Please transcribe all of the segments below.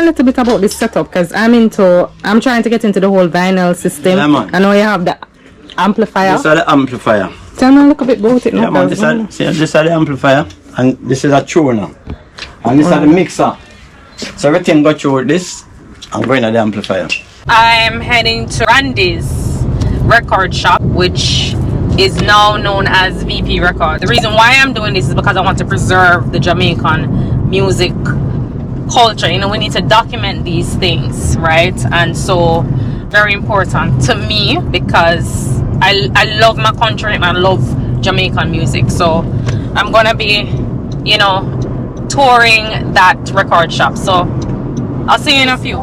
a little bit about this setup, because I'm trying to get into the whole vinyl system. Yeah, man. I know you have the amplifier. This is the amplifier. Tell me a little bit about it now. Yeah, man. This is the amplifier, and this is a tuner, and this is the mixer. So everything got through this. I'm going to the amplifier. I'm heading to Randy's record shop, which is now known as VP Records. The reason why I'm doing this is because I want to preserve the Jamaican music culture. You know, we need to document these things, right? And so very important to me, because I love my country and I love Jamaican music. So I'm gonna be, you know, touring that record shop. So I'll see you in a few.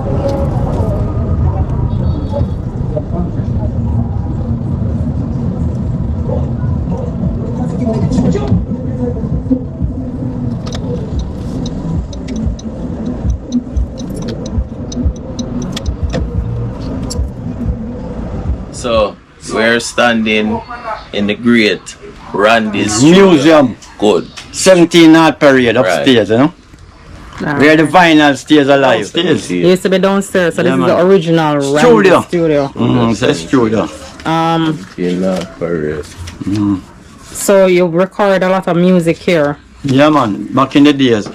So we're standing in the great Randy's Museum. Good. 17 odd period upstairs, you know? Where the vinyl stays alive. It used to be downstairs, so Yeah, this man. is the original Studio. Randy studio. It's a studio. So you record a lot of music here. Yeah, man. Back in the days.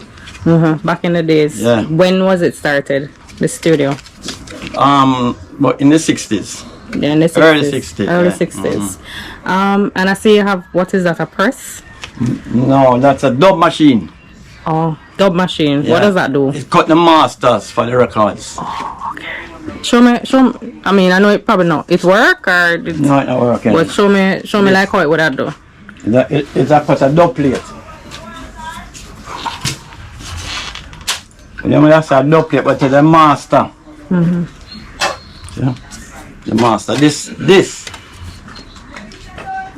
Back in the days. Yeah. When was it started, the studio? But in the 60s. Yeah, in the 60s. Early 60s. Early yeah. 60s. And I see you have, what is that, a press? No, that's a dub machine. Oh, dub machine. Yeah. What does that do? It cut the masters for the records. Show me, I mean, I know it probably not. It work or? It, No, it's not working. but show me like how it would that do. It's a cut a dub plate. You know, that's a dub plate, but it's the master. Yeah. The master. This.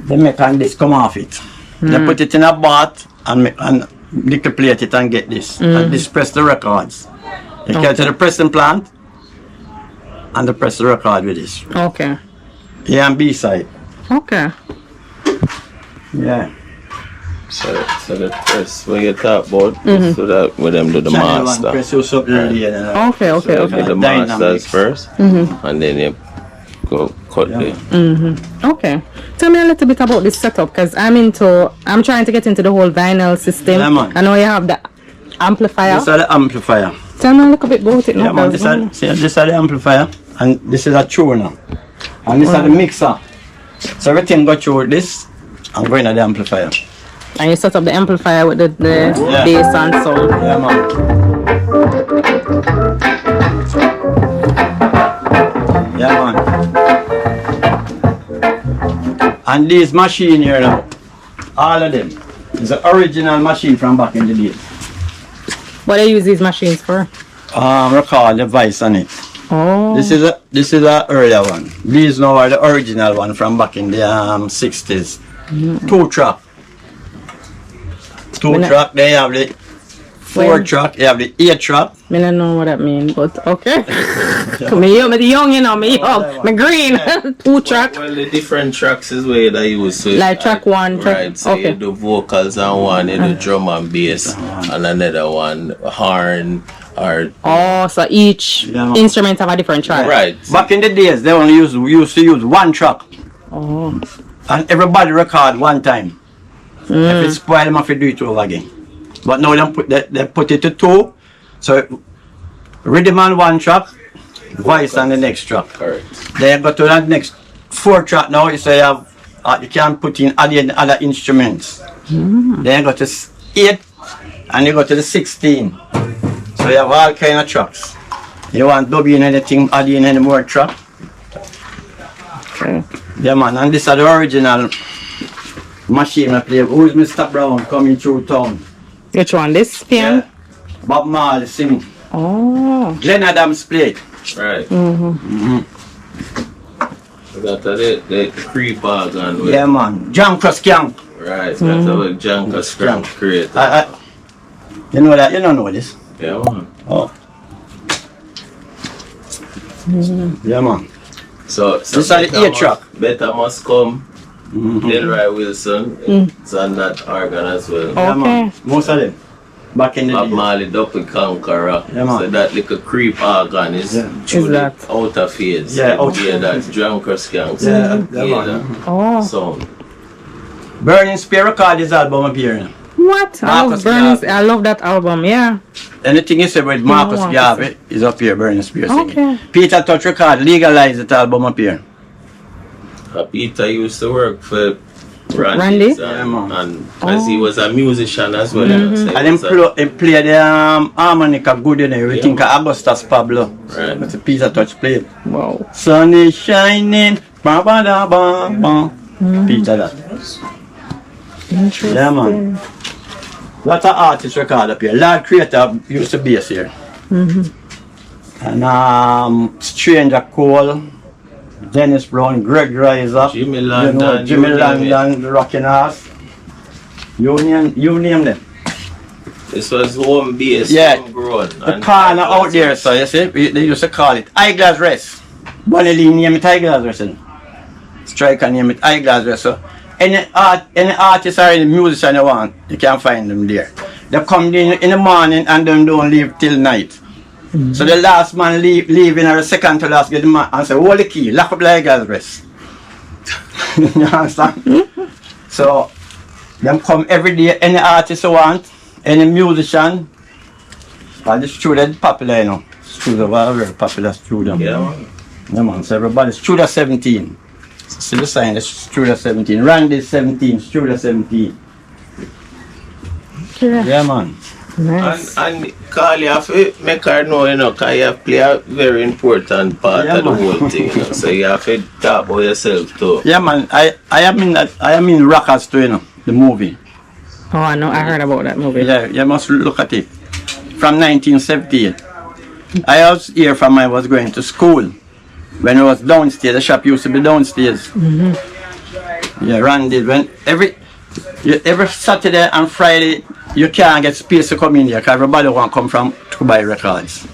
They make and this come off it. They put it in a bath and nickel plate it and get this. And this press the records. You get to the pressing plant and they press the record with this. Okay. A and B side. Okay. Yeah. So the press where you talk about, so that with them do the master. Press you something right. Okay. So you do the masters first, and then you go cut it. Okay. Tell me a little bit about this setup, because I'm trying to get into the whole vinyl system. Yeah, man. I know you have the amplifier. This is the amplifier. Tell me a little bit about it now. Yeah, man. This is the amplifier, and this is a tuner, and this is the mixer. So everything got through this. I'm going to the amplifier. And you set up the amplifier with the bass and sound. Yeah, man. Yeah, man. And this machine here now, all of them, is the original machine from back in the day. What do you use these machines for? Record device on it. Oh. This is a earlier one. These now are the original one from back in the 60s. 2-track. 2-track. They have the 4-track. They have the 8-track. I don't know what that means, but okay. Me young, you know, me young, me green. 2-track. Well, the different tracks is where they use. So Like track 1, track. Right, so you do vocals on one, you do drum and bass, and another one horn or. Oh, so each instrument have a different track. Right. Back in the days, they only used to use 1 track. Oh. And everybody record 1 time. If it's spoiled, them have to do it over again. But now they put it to 2. So rhythm on 1 track, voice on the next track. Correct. Then go to the next 4 track now. So you have you can put in other instruments. Then you go to 8 and you go to the 16. So you have all kind of tracks. You want dub in anything, add in any more track. Okay. Yeah, man, and this is the original machine I play. Who is Mr. Brown coming through town? Which one? This piano? Yeah. Bob Marley sing. Oh. Glenn Adams play. Right. We got the creep organ. Yeah, man. John Croscan. Right. That's how John Croscan created. You know that? You don't know this? Yeah, man. Oh. Yeah, man. So This is the 8-track. Better must come. Delroy Wilson. It's on that organ as well. Yeah, Okay. man. Most of them. back in the Bob day. Marley Double Conqueror. Yeah, man. So that little creep organ is truly that? out of phase. Yeah, out of that drunker skanks. Yeah, Oh. Sound. Burning Spear record this album up here. What? Marcus Garvey. Garvey. I love that album, yeah. Anything you say with Marcus Marcus. Garvey is up here, Burning Spear singing. Okay. Peter Touch record, Legalize that album up here. Peter used to work for Randy? Randy. Yeah, man. And as he was a musician as well. You know, so And then play the harmonica good in there. We think of Augustus Pablo. Right. That's a Peter Touch played. Wow. Sun is shining. Ba ba da ba ba. Peter that. Interesting. Yeah, man. Lot of artists record up here. Lord Creator used to base here. And Stranger Cole, Dennis Brown, Greg Riser, Jimmy London, Jimmy you name it. London, the Rockin' Ass. You name them. This was home base, Yeah. homegrown. The and corner out there, so you see, they used to call it Eyeglass Rest. Bonnie Lee name it Eyeglass Rest. Striker name it Eyeglass Rest. So any artist or any musician you want, you can find them there. They come in the morning and then don't leave till night. So the last man leaving or the second to last get the man and say, hold the key, lock up the Eyeglass Rest. You understand? So them come every day, any artist you want, any musician. And the student popular, you know. Student are very popular student. Yeah, man. Yeah, man. So everybody, student 17. See the sign, the student 17. Randy 17, student 17. Yeah, man. Nice. And Carl, you have to make her know, you know, because you have to play a very important part Yeah, of the man. whole thing, you know. So you have to talk about yourself too. Yeah, man. I am in Rockers too, you know, the movie. Oh, I know. I heard about that movie. Yeah, you must look at it. From 1978. I was here from I was going to school. When I was downstairs, the shop used to be downstairs. Yeah, Randy, when every Saturday and Friday, you can't get space to come in here because everybody want to come from to buy records.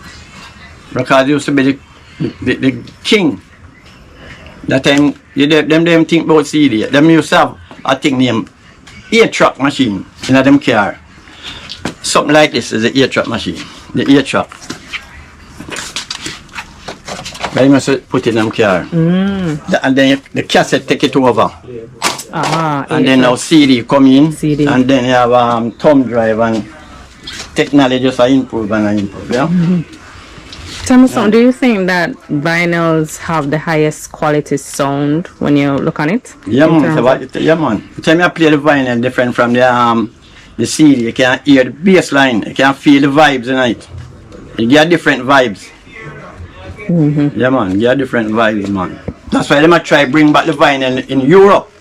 Records used to be the king. That time, them think about CD. Them used to have a thing named 8-track machine in them car. Something like this is the 8-track machine. The 8-track. They must put in them car. And then the cassette take it over. And then now CD come in. CD. And then you have thumb drive and technology just improve and improve. Yeah? Tell me something. Do you think that vinyls have the highest quality sound when you look on it? Yeah, In man. terms So of- yeah, man. The time I play the vinyl different from the CD. You can hear the bass line. You can feel the vibes in it. You get different vibes. Yeah, man. You get different vibes, man. That's why they might try bring back the vinyl in Europe.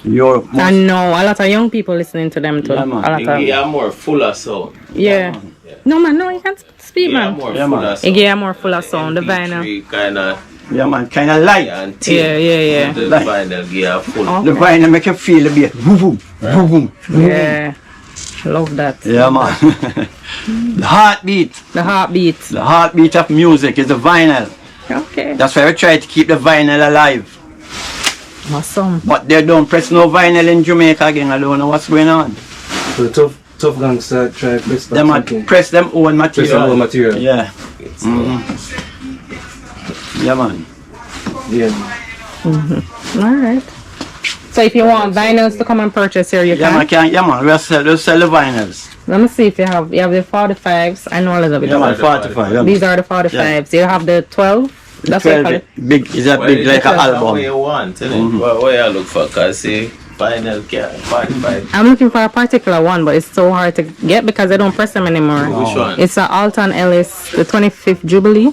Europe. I know a lot of young people listening to them too. Yeah, man. A lot of, You are more full of sound. yeah. No man, no, you can't speak, You are man. more Yeah, full man. of sound. You get more full of sound. The vinyl. Kind of, Yeah, man. Kind of light. and Yeah. The Like- vinyl gear full. Oh. The vinyl make you feel the beat. Boom, boom, boom, boom. Yeah. Love that. Yeah, man. The heartbeat. The heartbeat. The heartbeat of music is the vinyl. Okay. That's why we try to keep the vinyl alive. Awesome. But they don't press no vinyl in Jamaica again. I don't know what's going on. So tough gangster try press back They might something. press them own Press material. some more material. Yeah. Yeah, man. Yeah. Alright. So if you want vinyls to come and purchase here, you Yeah, can. man. Yeah, man. We'll sell the vinyls. Let me see if you have the 45s. I know a little bit Yeah, man. about 45. Yeah, These are the 45s. You have the 12. That's what you call 12 it. big. Is that Well, big it like an depends on What album? you want, what you look for, because see, vinyl can 45. I'm looking for a particular one, but it's so hard to get because they don't press them anymore. Which one? It's an Alton Ellis, the 25th Jubilee.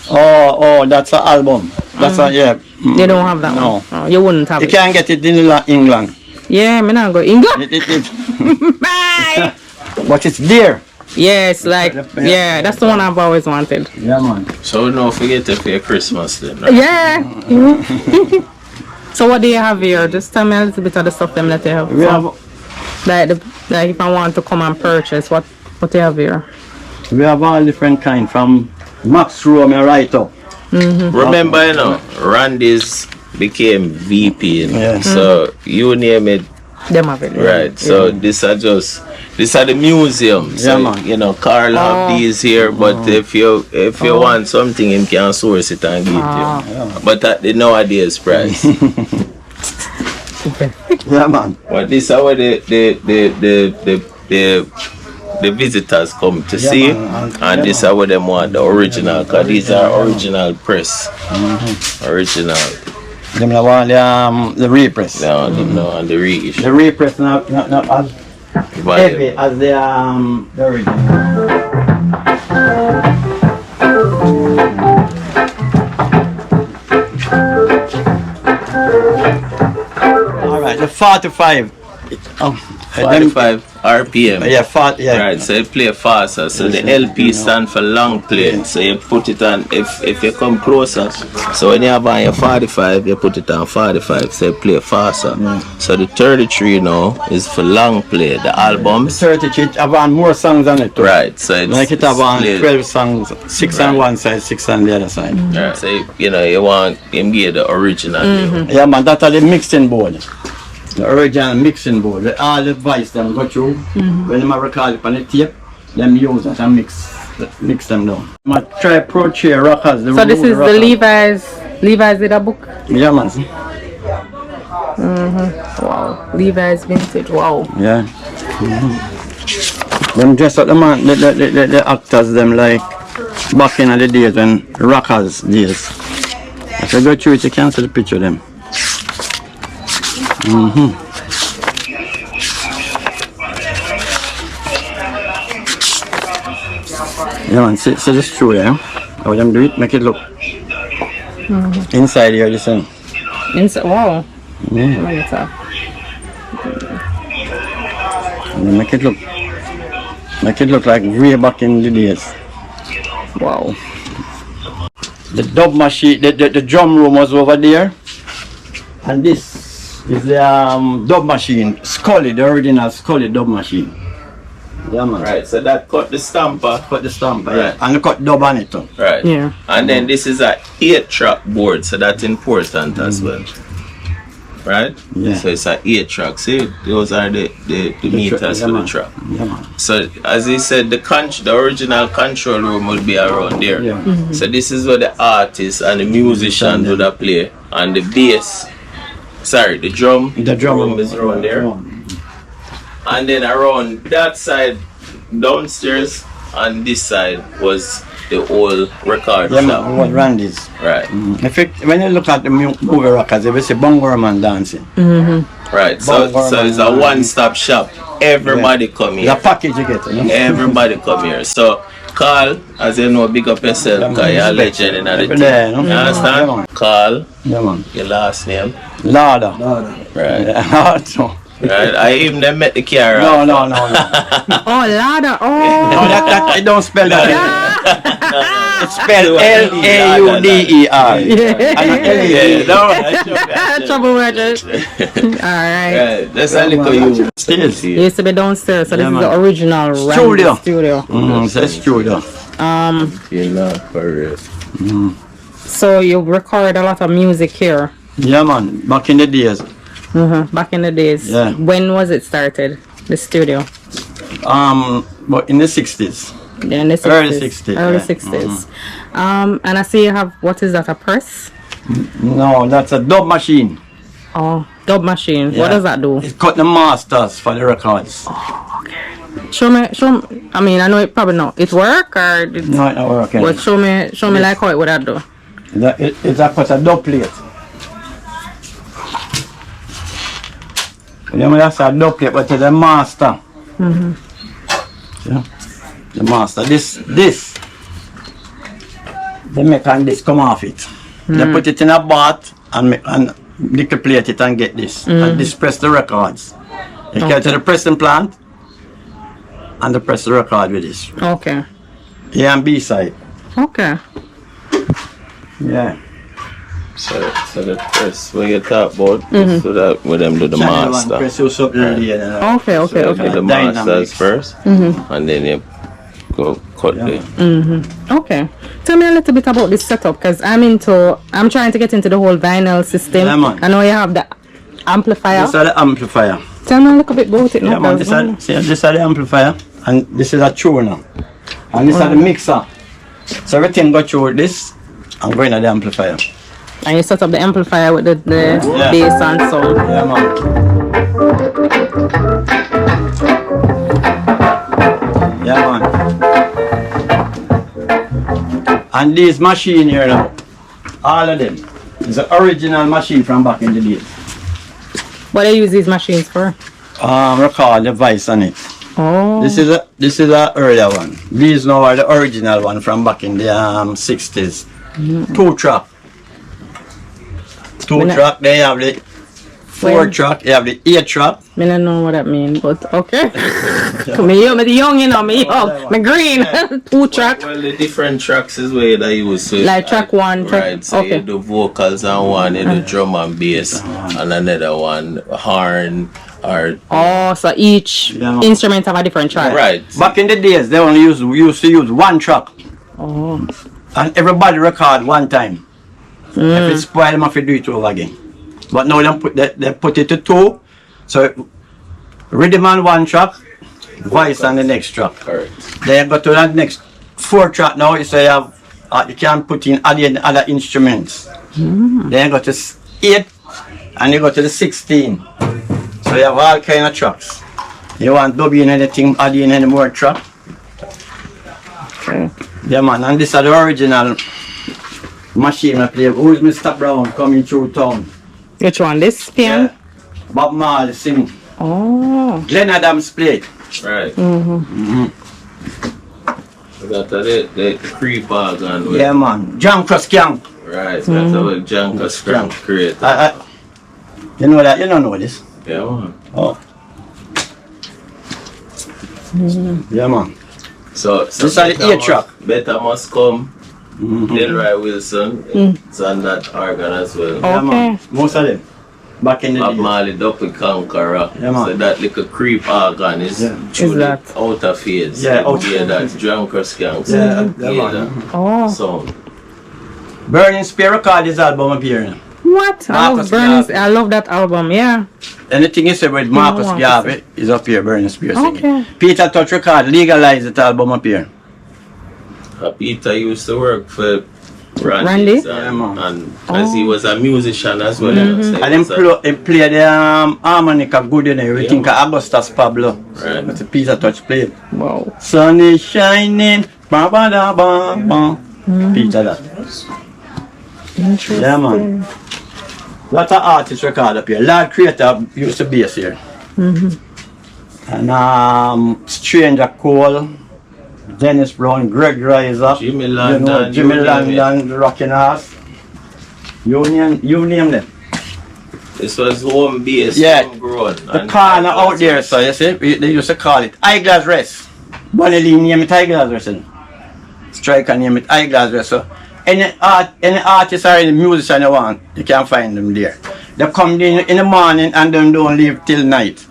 Oh, that's an album. That's a, yeah. They don't have that No. one. Oh, you wouldn't have You it. can't get it in England. Yeah, me not go England. Bye. But it's there. Yeah, it's like yeah, that's the one I've always wanted. Yeah, man. So don't forget to pay Christmas then, right? Yeah. So what do you have here? Just tell me a little bit of the stuff them that you have. We have Like if I want to come and purchase, what do you have here? all different kind from Max Rome right up. Remember, you know, Randy's became VP, you know? Yeah. So you name it, Them have it. Right. So these are the museums. Yeah, So, man. you know, Carl have these here, but if you want something, him can source it and give you. But at the nowadays price. Yeah, man. But this is where the visitors come to see, and this is where them want the original, because these are original press. Original. Them the one the repress. No, and the reissue. The repress not as heavy as the original. Alright, the 45. 45 RPM. Yeah. Right, so you play faster. So the LP stand for long play. So you put it on, if you come closer, so when you have on your 45, you put it on 45, so you play faster. So the 33 now is for long play. The albums. 33 have on more songs on it too. Right, so it's Like it have on split. 12 songs, 6 on one side, 6 on the other side. Right, so you want him give the original. Yeah, man, that's the mixing board. The original mixing board. All the voice them go through. When them record it on the tape, them use it and mix them down. I try Pro Chair Rockers. So this is the Levi's in a book. Yeah, man. Wow, Levi's vintage. Wow. Yeah. Them dress up the man, the actors them like back in the days when Rockers days. If you go through it, you can see the picture of them. Yeah, man, see this through there. How them do it, make it look. Inside here, listen. Wow. Yeah. And make it look like way back in the days. Wow. The dub machine, the drum room was over there, and this is the dub machine, Scully, the original Scully dub machine. Yeah, man. Right, so that cut the stamper. Cut the stamper, Right. yeah, and they cut dub on it too. Right. Yeah. And then this is a 8-track board, so that's important as well. Right? Yeah. So it's a 8-track. See, those are the meters for the track. Yeah, man. So as he said, the original control room will be around there. Yeah. So this is where the artists and the musicians would play, and the bass. Sorry, the drum. The drum room is around there. And then around that side, downstairs, and this side was the old record Yeah, shop. man, what Randy's. Right. When you look at the movie rockers, you will see bongo man dancing. Right. So it's a one-stop shop. Everybody come The here. package you get, you know? Everybody come here. So Carl, as you know, big up yourself, because you're a legend in the Every team. day, You no? Yeah, understand? man. Carl, Yeah, man. your last name. Lada. Right. Yeah, so. Right. I even them met the car. No. Oh, Lada. Oh. No, that I don't spell that. It's spelled L-A-U-D-E-R. Yeah, no. Trouble with it. Alright. Right. That's a little you. Still. It used to be downstairs, so this Yeah, is man. the original Studio. Randy studio. That's true though. You know, for real. So you record a lot of music here. Yeah, man. Back in the days. Back in the days. Yeah. When was it started? The studio? But in the 60s. Yeah, in the 60s. Early 60s, Early yeah. 60s. And I see you have, what is that, a press? No, that's a dub machine. Oh, dub machine. Yeah. What does that do? It cut the masters for the records. Show me. I mean, I know it probably not. It work or? No, it's not working. But show me like how it would that do. It's a cut a dub plate. You know, that's a dub plate, but it's a master. Yeah. The master. This. They make and this come off it. They put it in a bath and nickel plate it and get this. And this press the records. You get to the pressing plant and they press the record with this. Okay. A and B side. Okay. Yeah. So the press where you talk about, so that with them do the Channel one, master. press you up early and Okay. So you do the Dynamic. masters first, and then you go cut the. Okay. Tell me a little bit about this setup, because I'm trying to get into the whole vinyl system. Yeah, man. I know you have the amplifier. This is the amplifier. Tell me a little bit about it now. Yeah, man, this is the amplifier, and this is a tuner, and this is the mixer. So everything go through this, and go in the amplifier. And you set up the amplifier with the bass and sound. Yeah, man. Yeah, man. And these machine here now, all of them, is the original machine from back in the days. What do you use these machines for? Record device on it. Oh. This is a earlier one. These now are the original one from back in the 60s. 2-track. 2-track. They have the 4-track. They have the 8-track. I don't know what that means, but okay. Me young, you know, me young. Me green. 2-track. Well, the different tracks is where they use. So Like track 1, track. Right, so Okay. you do vocals on one, you do drum and bass, and another one horn or Oh, so each Yeah. instrument have a different track. right. Back in the days, they only used to use 1 track. Oh. And everybody record 1 time. If it's spoiled, them have to do it over again. But now they put it to 2. So rhythm on 1 track, voice on the next track. Correct. Then you go to the next 4 track now. You say you can put in other instruments. Then you go to 8, and you go to the 16. So you have all kind of tracks. You want dub in anything, add in any more track. Okay. Yeah, man, and this is the original machine I play. Who is Mr. Brown coming through town? Which one? This piano? Yeah. Bob Marley sing. Oh. Glenn Adams played. Right. We got the creep organ. Yeah, man. John Crosskang. Right. That's what Janka Scrum created. You know that? You don't know this. Yeah, man. Oh. Yeah, man. So This is the 8-track. Better must come. Delroy Wilson. It's on that organ as well. Oh. Yeah, Okay. man. Most of them. Back in the Bob day. Marley, Double Conqueror. Yeah, man. So that little creep organ is Is that? out of phase. Yeah, out. Yeah, that's Drunker Skanks. Yeah, man. Oh. Sound. Burning Spear record this album up here. What? I love Marcus Burns. Garvey. I love that album, yeah. Anything you say with Marcus Marcus. Garvey is up here, Burning Spear singing. Okay. Peter Touch record, Legalize it album up here. Peter used to work for Randy? Randy. Yeah, man. And as he was a musician as well. So And he play the harmonica good in there. We think of Augustus Pablo. Right. That's a Peter Touch played. Wow. Sun is shining, ba ba da ba ba. Peter that. Interesting. Yeah, man. Lot of artists record up here. Lord Creator used to base here. And Stranger Cole, Dennis Brown, Greg Riser, Jimmy London, Jimmy you name London, Rockin' Ass. You name them. This was home base, Yeah. homegrown. The corner out there, so you see, they used to call it Eyeglass Rest. Bonnie Lee name it Eyeglass Rest. Striker name it Eyeglass Rest. So any artist or any musician you want, you can find them there. They come in the morning and then don't leave till night.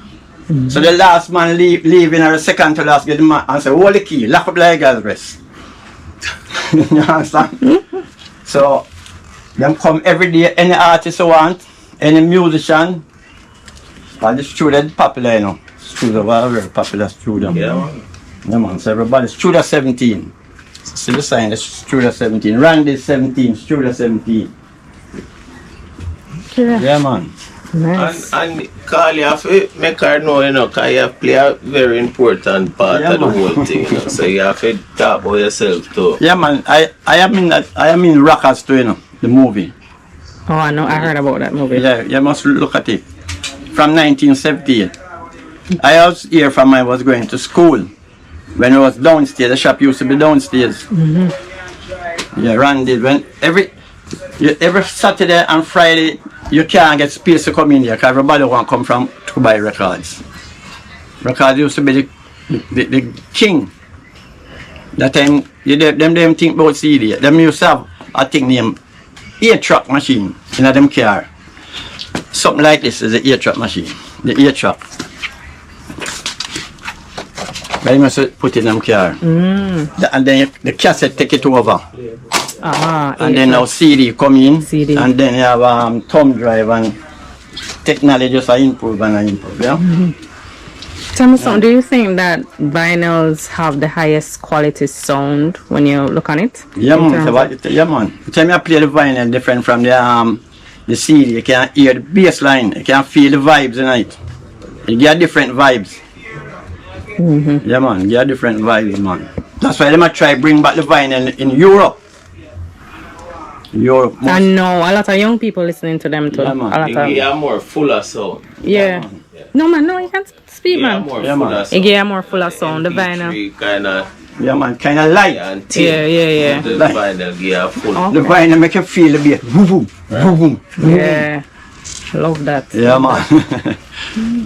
So the last man leaving or the second to last get the man and say, hold the key, lock up the Eyeglass Rest. You understand? So them come every day, any artist you want, any musician. And the student popular, you know. Student are very popular student. Yeah, man. Yeah, man. So everybody, student 17. See the sign, it's student 17. Randy 17, student 17. Yeah. Yeah, man. Nice. And Carl, you have to make her know, you know, because you have to play a very important part Yeah, of the man. whole thing, you know. So you have to talk about yourself too. Yeah, man. I am in Rockers too, you know, the movie. Oh, I know. I heard about that movie. Yeah, you must look at it. From 1978. I was here from I was going to school. When I was downstairs, the shop used to be downstairs. Yeah, Randy, when every Saturday and Friday, you can't get space to come in here because everybody want to come from to buy records. Records used to be the king. That time, them think about CD. Them used to have a thing named 8-track machine in a them car. Something like this is the 8-track machine. The 8-track. But you must put it in them car. And then the cassette take it over. And then now CD come in. CD. And then you have thumb drive and technology just improve and improve, yeah? Tell me something, do you think that vinyls have the highest quality sound when you look on it? Yeah, man. The time I play the vinyl different from the CD, you can hear the bass line, you can feel the vibes in it. You get different vibes. Yeah, man, you get different vibes, man. That's why they might try bring back the vinyl in Europe. I know a lot of young people listening to them too. Yeah, man. A lot of, They are more full of sound. yeah. No man, no, you can't speak, man. More Yeah, full man. of sound. It get more full of sound, the vinyl. Kinda, Yeah, man, kind of light. and Yeah. The vinyl get full. The vinyl make you feel a bit. Boom, boom, boom. Yeah. Love that. Yeah, man.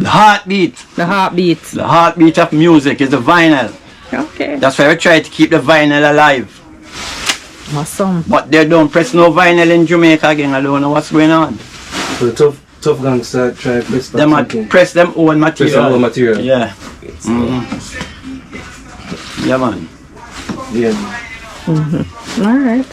The heartbeat. The heartbeat. The heartbeat of music is the vinyl. Okay. That's why we try to keep the vinyl alive. Awesome. But they don't press no vinyl in Jamaica again. I don't know what's going on. So the tough gangster try press back They might something. press them own Press material. some more material. Yeah. Yeah, man. Yeah. All right.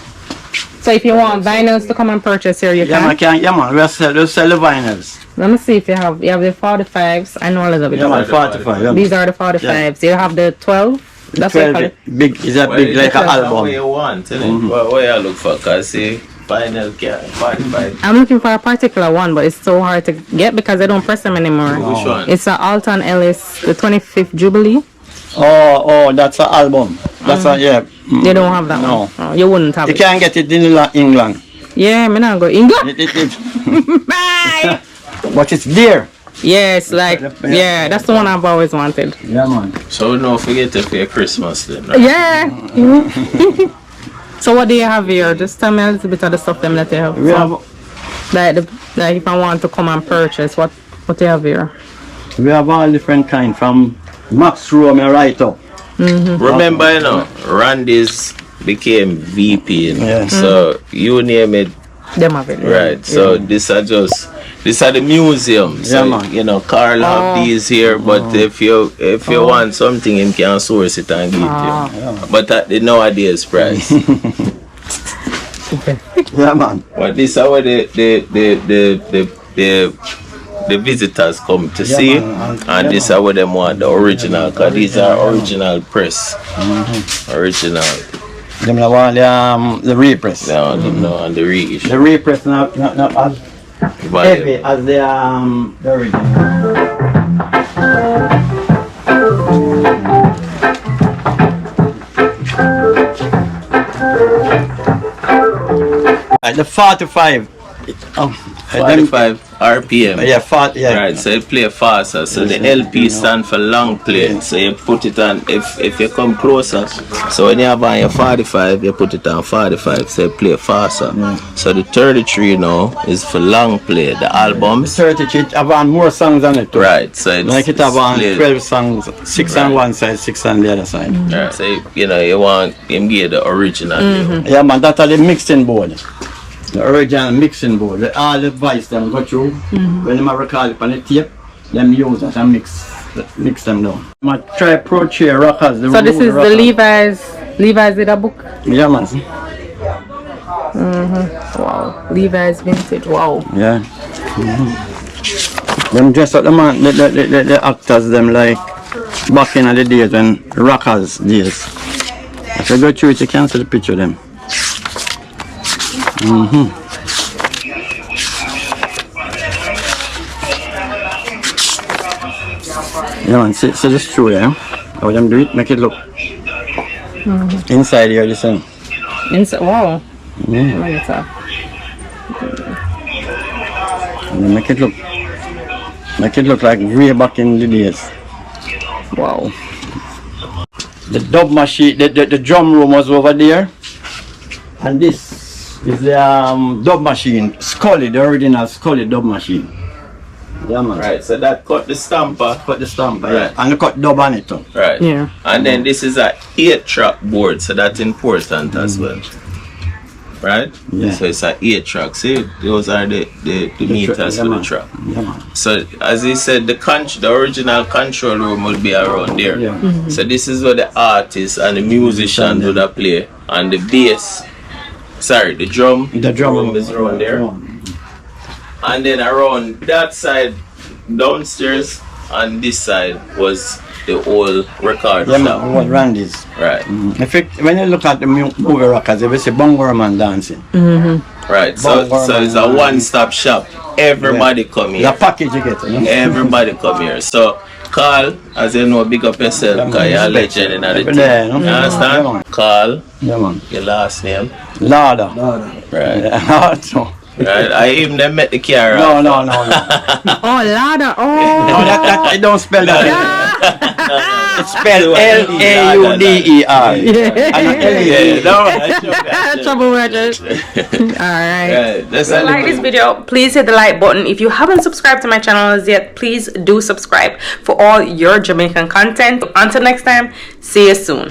So if you want vinyls to come and purchase here, you Yeah, can. man. We'll sell the vinyls. Let me see if you have the 45s. I know a little bit Yeah, man. about 45. Yeah. These are the 45s. You have the 12. That's what you call 12 it. big. Is that big like an What album? you want, what you look for? Cause see, vinyl can 45. I'm looking for a particular one, but it's so hard to get because they don't press them anymore. Which one? It's a Alton Ellis, the 25th Jubilee. Oh, that's an album. That's a, yeah. They don't have that No. one. Oh, you wouldn't have You it. can't get it in England. Yeah, me not go England. Bye. But it's there. Yes, like yeah, that's the one I've always wanted. Yeah, man. So don't forget to pay Christmas then. Right? Yeah. So what do you have here? Just tell me a little bit of the stuff them that you have. We have Like if I want to come and purchase, what do you have here? all different kind from Max Rome right up. Remember, you know, Randy's became VP. Yeah. So you name it, Them have it. right? So these are the museums. Yeah, So, man. you know, Carl have these here, but if you want something, you can source it and give you. But at the nowadays price. Yeah, man. But this is where the visitors come to see, man. and this is where them want the original, because these are original press, original. Them the one the repress. Now and the reissue. The repress not as heavy as the original. The 45. 45 RPM. Yeah, Right, so you play faster. So the LP stand for long play. So you put it on, if you come closer, so when you have on your 45, you put it on 45, so you play faster. So the 33 now is for long play. The albums. 33 have on more songs on it too. Right, so it's, Like it have on played. 12 songs, 6 on one side, 6 on the other side. Right, so you want him get the original. Yeah, man, that's the mixing board. The original mixing board. All the voice them go through. When them record it on the tape, them use that and mix them down. I try Pro Chair Rockers. So this is the Levi's with a book. Yeah, man. Wow, Levi's vintage. Wow. Yeah. Them dress up the man, the actors them like back in the days when Rockers days. If you go through it, you can see the picture of them. Yeah, man, see this through there. How them do it, make it look. Inside here, listen. Wow. Look at that. And make it look like way back in the days. Wow. The dub machine, the drum room was over there, and this is the dub machine, Scully, the original Scully dub machine. Yeah, man. Right, so that cut the stamper. Cut the stamper, Right. yeah, and cut dub on it too. Right. Yeah. And then this is a 8-track board, so that's important as well. Right? Yeah. So it's a 8-track. See, those are the meters yeah, for the man. track. Yeah, man. So as he said, the original control room will be around there. Yeah. So this is where the artists and the musicians would play, and the bass. Sorry, the drum. The drum room is around there. And then around that side, downstairs, and this side was the old record Yeah, shop. man, what Randy's. Right, In fact, when you look at the movie rockers, they will say Bongo Man dancing. right. So it's a one-stop shop. Everybody come The here. package you get, you know? Everybody come here. So Carl, as you know, big up yourself because you're a legend in the Every team. day, You no? Yeah, understand? man. Carl, Yeah, man. your last name. Lada. Right. Yeah, so. Right. I even them met the car. No, no, no, no. Oh, Lada. Oh. No, that, I don't spell that. It's spelled L-A-U-D-E-R. Yeah, no, I showed that. Trouble Rogers. Alright. Right. That's If you like this video, please hit the like button. If you haven't subscribed to my channel as yet, please do subscribe for all your Jamaican content. Until next time, see you soon.